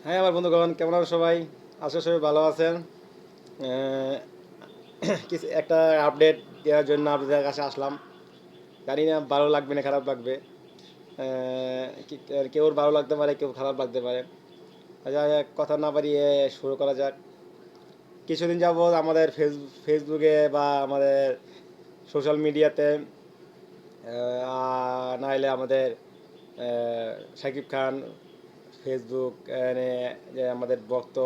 হ্যাঁ আমার বন্ধুগণ, কেমন আছো সবাই? আশা সবাই ভালো আছেন। আহ, কিছু একটা আপডেট দেওয়ার জন্য আপনাদের কাছে আসলাম। জানি না ভালো লাগবে না খারাপ লাগবে। কেউ ভালো লাগতে পারে, কেউ খারাপ লাগতে পারে। আচ্ছা, কথা না বাড়িয়ে শুরু করা যাক। কিছুদিন যাবৎ আমাদের ফেসবুকে বা আমাদের সোশ্যাল মিডিয়াতে, নাইলে আমাদের শাকিব খান ফেসবুক যে আমাদের ভক্ত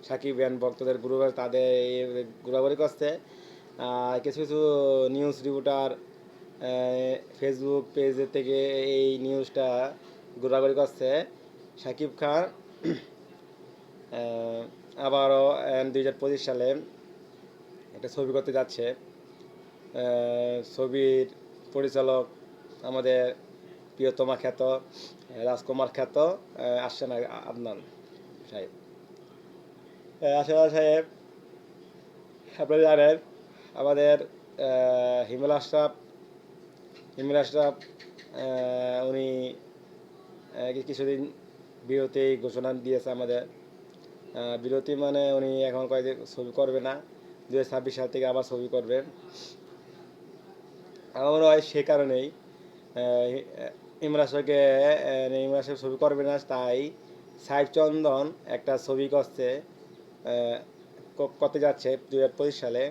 সাকিব ইয়ান ভক্তদের গ্রুপ আছে, তাদের ঘোরাঘুরি করছে। কিছু কিছু নিউজ রিপোর্টার ফেসবুক পেজের থেকে এই নিউজটা ঘোরাঘুরি করছে। সাকিব খান আহ, আবারও 2025 সালে একটা ছবি করতে যাচ্ছে। ছবির পরিচালক আমাদের প্রিয়তমা খ্যাত রাজকুমার খ্যাত আহসান আদনান সাহেব। আহসান সাহেব, আপনারা জানেন আমাদের হিমেল আশরাফ হিমেল আশরাফ উনি কিছুদিন বিরতি ঘোষণা দিয়েছে আমাদের। বিরতি মানে উনি এখন কয়েকদিন ছবি করবে না, 2026 সাল থেকে আবার ছবি করবে। আমার মনে হয় সে কারণেই ইমরান হাসমিনকে ইমরান হাসমিন ছবি করবে না, তাই সাইফ চন্দন একটা ছবি করছে, আহ, করতে যাচ্ছে 2025 সালে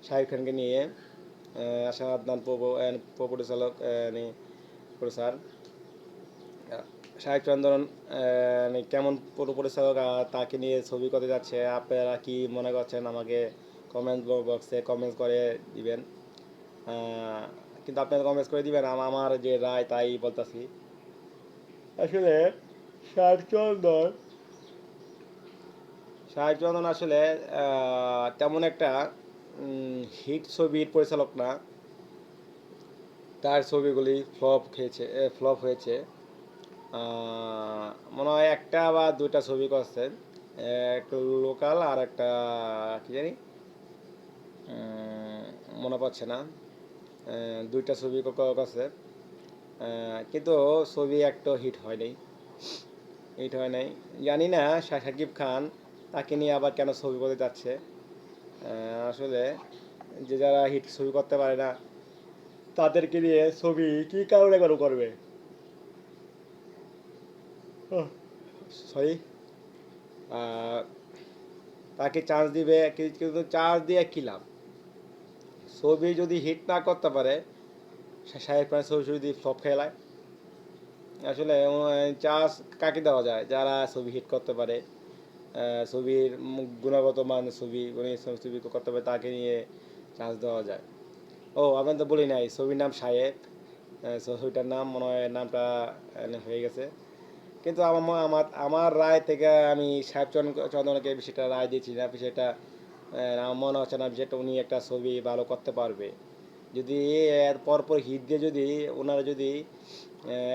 শাহিদ খানকে নিয়ে। আশা আদনান পরিচালক প্রডিউসার শাহিদ চন্দন কেমন পরিচালক তাকে নিয়ে ছবি করতে যাচ্ছে। আপনারা কি মনে করছেন আমাকে কমেন্ট বক্সে কমেন্ট করে দিবেন। আহ, কিন্তু আপনারা কমেন্ট করে দিবেন, আমার যে রায় তাই বলতেছি। আসলে শাহিদ চন্দন শাহিদ চন্দন আসলে তেমন একটা হিট ছবির পরিচালক না। তার ছবিগুলি ফ্লপ হয়েছে। মনে হয় একটা বা দুইটা ছবি করছেন, একটা লোকাল আর একটা কি জানি, মনে পড়ছে না। দুইটা ছবি করছে, কিন্তু ছবি একটা হিট হয় নাই। জানি না শাকিব খান তাকে নিয়ে আবার কেন ছবি করতে যাচ্ছে। আসলে যে যারা হিট ছবি করতে পারে না তাদেরকে নিয়ে ছবি কি কারণে কেন করবে? সরি। তাকে চান্স দিবে, কিন্তু চান্স দিয়ে কী লাভ? ছবি যদি হিট না করতে পারে, শাহিদ খানের ছবি যদি ফ্লপ খেলায়, আসলে চান্স কাকে দেওয়া যায়? যারা ছবি হিট করতে পারে, ছবির গুণগত মান ছবি করতে পারে, তাকে নিয়ে চান্স দেওয়া যায়। ও, আমি তো বলি নাই, ছবির নাম সাহেব। ছবিটার নাম মনে হয় নামটা হয়ে গেছে। কিন্তু আমার রায় থেকে আমি সাহেব চন্দনকে বিষয়টা রায় দিয়েছি না, বিষয়টা আমার মনে হচ্ছে না বিষয়টা উনি একটা ছবি ভালো করতে পারবে। যদি এর পরপর হিট দিয়ে যদি ওনারা যদি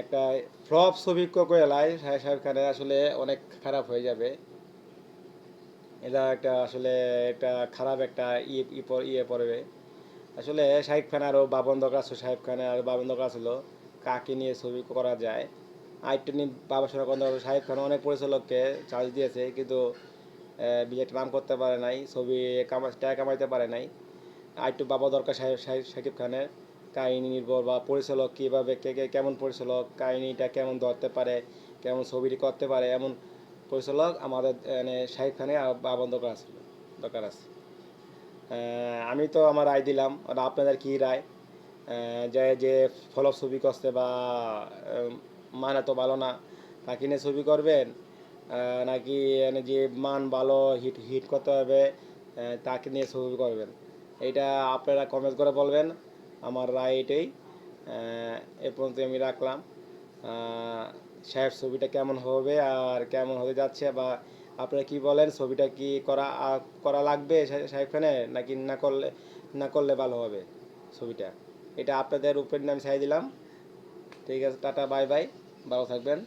একটা ফ্লপ ছবি করে এলায় সাহেব খানের, আসলে অনেক খারাপ হয়ে যাবে। এটা একটা আসলে একটা খারাপ একটা ইয়ে পড়বে। আসলে শাহিদ খান আরও বাবন দরকার ছিল, সাহেব খানের আরও বাবন দরকার ছিল কাকে নিয়ে ছবি করা যায়। আরেকটা নিয়ে বাবা শোনা কথা, শাহিদ খান অনেক পরিচালককে চার্জ দিয়েছে, কিন্তু বিজেটা নাম করতে পারে নাই, ছবি টাকা কামাইতে পারে নাই। আরেকটু বাবা দরকার শাকিব খানের, কাহিনী নির্ভর বা পরিচালক কীভাবে কেমন পরিচালক, কাহিনীটা কেমন ধরতে পারে, কেমন ছবিটি করতে পারে, এমন পরিচালক আমাদের শাহিদ খানের বাবা দরকার আছে। আমি তো আমার রায় দিলাম, আর আপনাদের কী রায়? যে যে ফলক ছবি করছে বা মানে তো ভালো না, তাকে নিয়ে ছবি করবেন, নাকি যে মান ভালো হিট হিট করতে হবে তাকে নিয়ে ছবি করবেন? এইটা আপনারা কমেন্ট করে বলবেন। আমার রায় এটাই। এ পর্যন্ত আমি রাখলাম। সাহেব ছবিটা কেমন হবে আর কেমন হতে যাচ্ছে, বা আপনারা কি বলেন, ছবিটা কি করা লাগবে সাহেব খানের, নাকি না করলে ভালো হবে ছবিটা? এটা আপনাদের উপর আমি ছাই দিলাম। ঠিক আছে, টাটা, বাই বাই, ভালো থাকবেন।